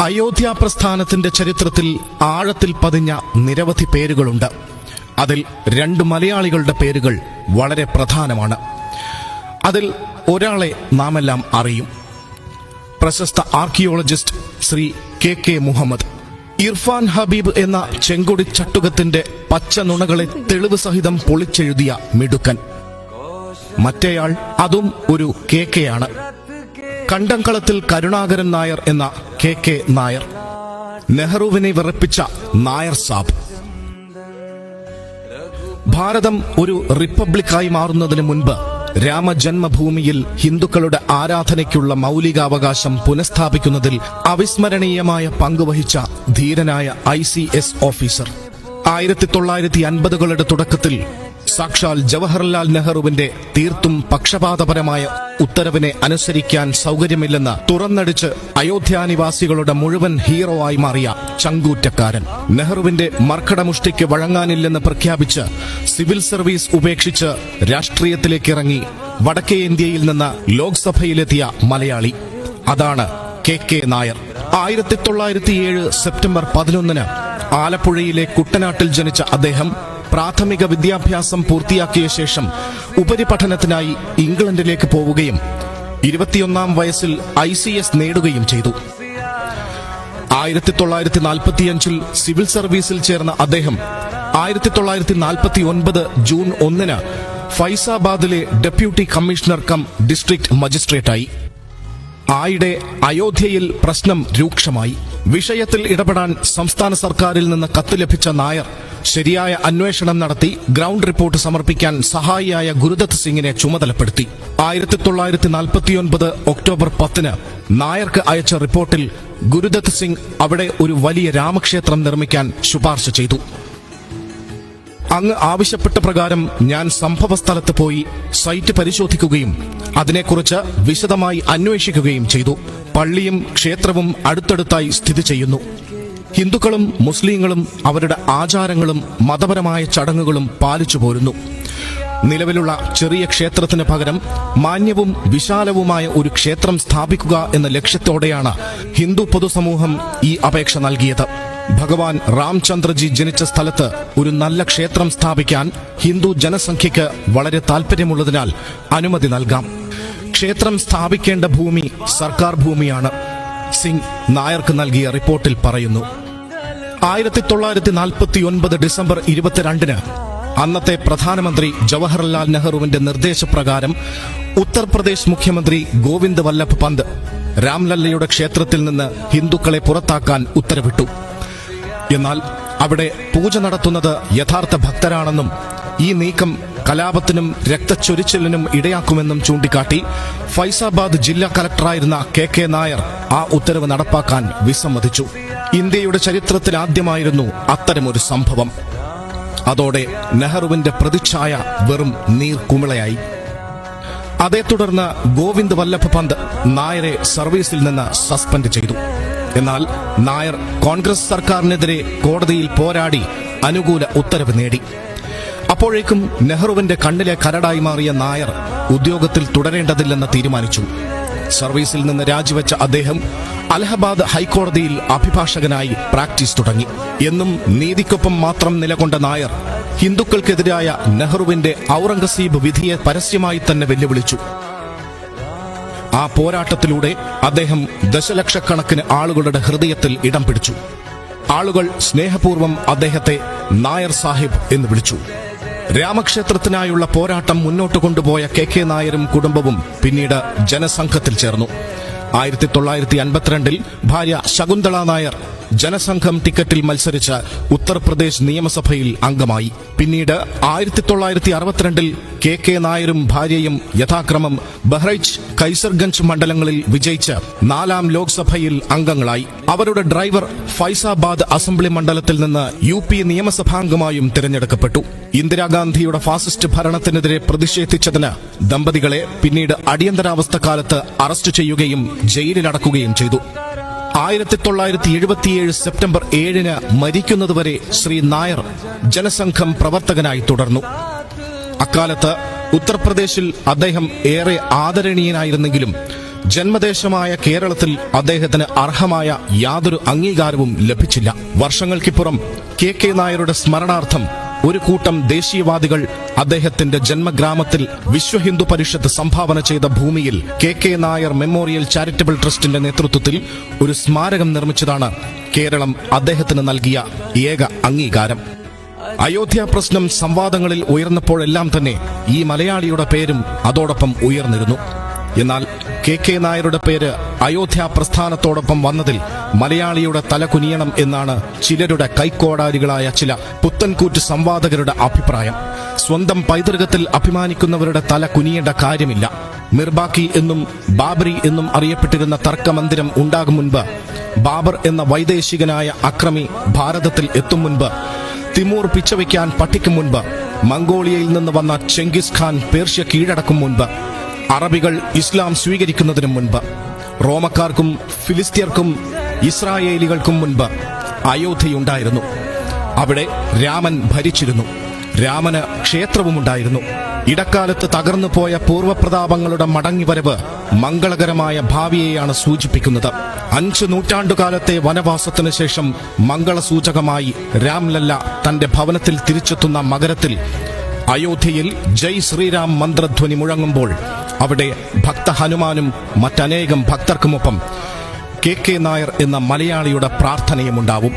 അയോധ്യ പ്രസ്ഥാനത്തിന്റെ ചരിത്രത്തിൽ ആഴത്തിൽ പതിഞ്ഞ നിരവധി പേരുകളുണ്ട്. അതിൽ 2 മലയാളികളുടെ പേരുകൾ വളരെ പ്രധാനമാണ്. അതിൽ ഒരാളെ നാമെല്ലാം അറിയും. പ്രശസ്ത ആർക്കിയോളജിസ്റ്റ് ശ്രീ കെ മുഹമ്മദ്. ഇർഫാൻ ഹബീബ് എന്ന ചെങ്കൊടി ചട്ടുകത്തിന്റെ പച്ച നുണകളെ തെളിവ് സഹിതം പൊളിച്ചെഴുതിയ മിടുക്കൻ. മറ്റേയാൾ അതും ഒരു കെയാണ്. കണ്ടംകളത്തിൽ കരുണാകരൻ നായർ എന്ന കെ നായർ. നെഹ്റുവിനെ വിറപ്പിച്ച നായർ സാബ്. ഭാരതം ഒരു റിപ്പബ്ലിക്കായി മാറുന്നതിന് മുൻപ് രാമജന്മഭൂമിയിൽ ഹിന്ദുക്കളുടെ ആരാധനയ്ക്കുള്ള മൗലികാവകാശം പുനഃസ്ഥാപിക്കുന്നതിൽ അവിസ്മരണീയമായ പങ്കുവഹിച്ച ധീരനായ ICS ഓഫീസർ. 1950കളുടെ തുടക്കത്തിൽ സാക്ഷാൽ ജവഹർലാൽ നെഹ്റുവിന്റെ തീർത്തും പക്ഷപാതപരമായ ഉത്തരവിനെ അനുസരിക്കാൻ സൗകര്യമില്ലെന്ന് തുറന്നടിച്ച് അയോധ്യാനിവാസികളുടെ മുഴുവൻ ഹീറോ ആയി മാറിയ ചങ്കൂറ്റക്കാരൻ. നെഹ്റുവിന്റെ മർക്കടമുഷ്ടിക്ക് വഴങ്ങാനില്ലെന്ന് പ്രഖ്യാപിച്ച് സിവിൽ സർവീസ് ഉപേക്ഷിച്ച് രാഷ്ട്രീയത്തിലേക്കിറങ്ങി വടക്കേ ഇന്ത്യയിൽ നിന്ന് ലോക്സഭയിലെത്തിയ മലയാളി. അതാണ് കെ നായർ. 1907 സെപ്റ്റംബർ 11 ആലപ്പുഴയിലെ കുട്ടനാട്ടിൽ ജനിച്ച അദ്ദേഹം പ്രാഥമിക വിദ്യാഭ്യാസം പൂർത്തിയാക്കിയ ശേഷം ഉപരിപഠനത്തിനായി ഇംഗ്ലണ്ടിലേക്ക് പോവുകയും 21ാം വയസ്സിൽ ICS നേടുകയും ചെയ്തു. 1945 സിവിൽ സർവീസിൽ ചേർന്ന അദ്ദേഹം 1949 ജൂൺ 1 ഫൈസാബാദിലെ ഡെപ്യൂട്ടി കമ്മീഷണർ കം ഡിസ്ട്രിക്ട് മജിസ്ട്രേറ്റായി. ആയിടെ അയോധ്യയിൽ പ്രശ്നം രൂക്ഷമായി. വിഷയത്തിൽ ഇടപെടാൻ സംസ്ഥാന സർക്കാരിൽ നിന്ന് കത്ത് ലഭിച്ച നായർ ശരിയായ അന്വേഷണം നടത്തി ഗ്രൗണ്ട് റിപ്പോർട്ട് സമർപ്പിക്കാൻ സഹായിയായ ഗുരുദത്ത് സിംഗിനെ ചുമതലപ്പെടുത്തി. 1949 ഒക്ടോബർ 10 നായർക്ക് അയച്ച റിപ്പോർട്ടിൽ ഗുരുദത്ത് സിംഗ് അവിടെ ഒരു വലിയ രാമക്ഷേത്രം നിർമ്മിക്കാൻ ശുപാർശ ചെയ്തു. അങ്ങ് ആവശ്യപ്പെട്ട പ്രകാരം ഞാൻ സംഭവ സ്ഥലത്ത് പോയി സൈറ്റ് പരിശോധിക്കുകയും അതിനെക്കുറിച്ച് വിശദമായി അന്വേഷിക്കുകയും ചെയ്തു. പള്ളിയും ക്ഷേത്രവും അടുത്തടുത്തായി സ്ഥിതി ചെയ്യുന്നു. ഹിന്ദുക്കളും മുസ്ലിങ്ങളും അവരുടെ ആചാരങ്ങളും മതപരമായ ചടങ്ങുകളും പാലിച്ചു പോരുന്നു. നിലവിലുള്ള ചെറിയ ക്ഷേത്രത്തിന് പകരം മാന്യവും വിശാലവുമായ ഒരു ക്ഷേത്രം സ്ഥാപിക്കുക എന്ന ലക്ഷ്യത്തോടെയാണ് ഹിന്ദു പൊതുസമൂഹം ഈ അപേക്ഷ നൽകിയത്. ഭഗവാൻ രാംചന്ദ്രജി ജനിച്ച സ്ഥലത്ത് ഒരു നല്ല ക്ഷേത്രം സ്ഥാപിക്കാൻ ഹിന്ദു ജനസംഖ്യയ്ക്ക് വളരെ താൽപര്യമുള്ളതിനാൽ അനുമതി നൽകാം. ക്ഷേത്രം സ്ഥാപിക്കേണ്ട ഭൂമി സർക്കാർ ഭൂമിയാണ്, സിംഗ് നായർക്ക് നൽകിയ റിപ്പോർട്ടിൽ പറയുന്നു. 1949 ഡിസംബർ 22 അന്നത്തെ പ്രധാനമന്ത്രി ജവഹർലാൽ നെഹ്റുവിന്റെ നിർദ്ദേശപ്രകാരം ഉത്തർപ്രദേശ് മുഖ്യമന്ത്രി ഗോവിന്ദ് വല്ലഭ് പന്ത് രാംലല്ലയുടെ ക്ഷേത്രത്തിൽ നിന്ന് ഹിന്ദുക്കളെ പുറത്താക്കാൻ ഉത്തരവിട്ടു. എന്നാൽ അവിടെ പൂജ നടത്തുന്നത് യഥാർത്ഥ ഭക്തരാണെന്നും ഈ നീക്കം കലാപത്തിനും രക്തച്ചൊരിച്ചിലിനും ഇടയാക്കുമെന്നും ചൂണ്ടിക്കാട്ടി ഫൈസാബാദ് ജില്ലാ കലക്ടറായിരുന്ന കെ നായർ ആ ഉത്തരവ് നടപ്പാക്കാൻ വിസമ്മതിച്ചു. ഇന്ത്യയുടെ ചരിത്രത്തിൽ ആദ്യമായിരുന്നു അത്തരമൊരു സംഭവം. അതോടെ നെഹ്റുവിന്റെ പ്രതിച്ഛായ വെറും നീർക്കുമിളയായി. അതേ തുടർന്ന് ഗോവിന്ദ് വല്ലഭ് പന്ത് നായരെ സർവീസിൽ നിന്ന് സസ്പെൻഡ് ചെയ്തു. എന്നാൽ നായർ കോൺഗ്രസ് സർക്കാരിനെതിരെ കോടതിയിൽ പോരാടി അനുകൂല ഉത്തരവ് നേടി. അപ്പോഴേക്കും നെഹ്റുവിന്റെ കണ്ണിലെ കരടായി മാറിയ നായർ ഉദ്യോഗത്തിൽ തുടരേണ്ടതില്ലെന്ന് തീരുമാനിച്ചു. സർവീസിൽ നിന്ന് രാജിവെച്ച അദ്ദേഹം അലഹബാദ് ഹൈക്കോടതിയിൽ അഭിഭാഷകനായി പ്രാക്ടീസ് തുടങ്ങി. എന്നും നീതിക്കൊപ്പം മാത്രം നിലകൊണ്ട നായർ ഹിന്ദുക്കൾക്കെതിരായ നെഹ്റുവിന്റെ ഔറംഗസീബ് വിധിയെ പരസ്യമായി തന്നെ വെല്ലുവിളിച്ചു. ആ പോരാട്ടത്തിലൂടെ അദ്ദേഹം ദശലക്ഷക്കണക്കിന് ആളുകളുടെ ഹൃദയത്തിൽ ഇടം പിടിച്ചു. ആളുകൾ സ്നേഹപൂർവ്വം അദ്ദേഹത്തെ നായർ സാഹിബ് എന്ന് വിളിച്ചു. രാമക്ഷേത്രത്തിനായുള്ള പോരാട്ടം മുന്നോട്ട് കൊണ്ടുപോയ കെ നായരും കുടുംബവും പിന്നീട് ജനസംഘത്തിൽ ചേർന്നു. 1952 ഭാര്യ ശകുന്തള നായർ ജനസംഘം ടിക്കറ്റിൽ മത്സരിച്ച് ഉത്തർപ്രദേശ് നിയമസഭയിൽ അംഗമായി. പിന്നീട് 1962 കെ നായരും ഭാര്യയും യഥാക്രമം ബഹ്റൈച്ച്, കൈസർഗഞ്ച് മണ്ഡലങ്ങളിൽ വിജയിച്ച് 4ാം ലോക്സഭയിൽ അംഗങ്ങളായി. അവരുടെ ഡ്രൈവർ ഫൈസാബാദ് അസംബ്ലി മണ്ഡലത്തിൽ നിന്ന് UP നിയമസഭാംഗമായും തിരഞ്ഞെടുക്കപ്പെട്ടു. ഇന്ദിരാഗാന്ധിയുടെ ഫാസിസ്റ്റ് ഭരണത്തിനെതിരെ പ്രതിഷേധിച്ചതിന് ദമ്പതികളെ പിന്നീട് അടിയന്തരാവസ്ഥ കാലത്ത് അറസ്റ്റ് ചെയ്യുകയും ജയിലിലടക്കുകയും ചെയ്തു. 1977 സെപ്റ്റംബർ 7 മരിക്കുന്നതുവരെ ശ്രീ നായർ ജനസംഘം പ്രവർത്തകനായി തുടർന്നു. അക്കാലത്ത് ഉത്തർപ്രദേശിൽ അദ്ദേഹം ഏറെ ആദരണീയനായിരുന്നെങ്കിലും ജന്മദേശമായ കേരളത്തിൽ അദ്ദേഹത്തിന് അർഹമായ യാതൊരു അംഗീകാരവും ലഭിച്ചില്ല. വർഷങ്ങൾക്കിപ്പുറം കെ നായരുടെ സ്മരണാർത്ഥം ഒരു കൂട്ടം ദേശീയവാദികൾ അദ്ദേഹത്തിന്റെ ജന്മഗ്രാമത്തിൽ വിശ്വ ഹിന്ദു പരിഷത്ത് സംഭാവന ചെയ്ത ഭൂമിയിൽ കെ നായർ മെമ്മോറിയൽ ചാരിറ്റബിൾ ട്രസ്റ്റിന്റെ നേതൃത്വത്തിൽ ഒരു സ്മാരകം നിർമ്മിച്ചതാണ് കേരളം അദ്ദേഹത്തിന് നൽകിയ ഏക അംഗീകാരം. അയോധ്യ പ്രശ്നം സംവാദങ്ങളിൽ ഉയർന്നപ്പോഴെല്ലാം തന്നെ ഈ മലയാളിയുടെ പേരും അതോടൊപ്പം ഉയർന്നിരുന്നു. എന്നാൽ കെ നായരുടെ പേര് അയോധ്യ പ്രസ്ഥാനത്തോടൊപ്പം വന്നതിൽ മലയാളിയുടെ തല കുനിയണം എന്നാണ് ചിലരുടെ കൈക്കോടാലികളായ ചില പുത്തൻകൂറ്റ് സംവാദകരുടെ അഭിപ്രായം. സ്വന്തം പൈതൃകത്തിൽ അഭിമാനിക്കുന്നവരുടെ തല കുനിയേണ്ട കാര്യമില്ല. മിർബാക്കി എന്നും ബാബറി എന്നും അറിയപ്പെട്ടിരുന്ന തർക്കമന്ദിരം ഉണ്ടാകും മുൻപ്, ബാബർ എന്ന വൈദേശികനായ അക്രമി ഭാരതത്തിൽ എത്തും മുൻപ്, തിമൂർ പിച്ചവയ്ക്കാൻ പഠിക്കും മുൻപ്, മംഗോളിയയിൽ നിന്ന് വന്ന ചെങ്കിസ് ഖാൻ പേർഷ്യ കീഴടക്കും മുൻപ്, അറബികൾ ഇസ്ലാം സ്വീകരിക്കുന്നതിനു മുൻപ്, റോമക്കാർക്കും ഫിലിസ്തീർക്കും ഇസ്രായേലികൾക്കും മുൻപ് അയോധ്യയുണ്ടായിരുന്നു. അവിടെ രാമൻ ഭരിച്ചിരുന്നു. രാമന് ക്ഷേത്രവുമുണ്ടായിരുന്നു. ഇടക്കാലത്ത് തകർന്നു പോയ പൂർവ്വപ്രതാപങ്ങളുടെ മടങ്ങിവരവ് മംഗളകരമായ ഭാവിയെയാണ് സൂചിപ്പിക്കുന്നത്. 5 നൂറ്റാണ്ടുകാലത്തെ വനവാസത്തിനു ശേഷം മംഗളസൂചകമായി രാംലല്ല തന്റെ ഭവനത്തിൽ തിരിച്ചെത്തുന്ന മകരത്തിൽ അയോധ്യയിൽ ജയ് ശ്രീരാം മന്ത്രധ്വനി മുഴങ്ങുമ്പോൾ അവിടെ ഭക്ത ഹനുമാനും മറ്റനേകം ഭക്തർക്കുമൊപ്പം കെ നായർ എന്ന മലയാളിയുടെ പ്രാർത്ഥനയുമുണ്ടാവും.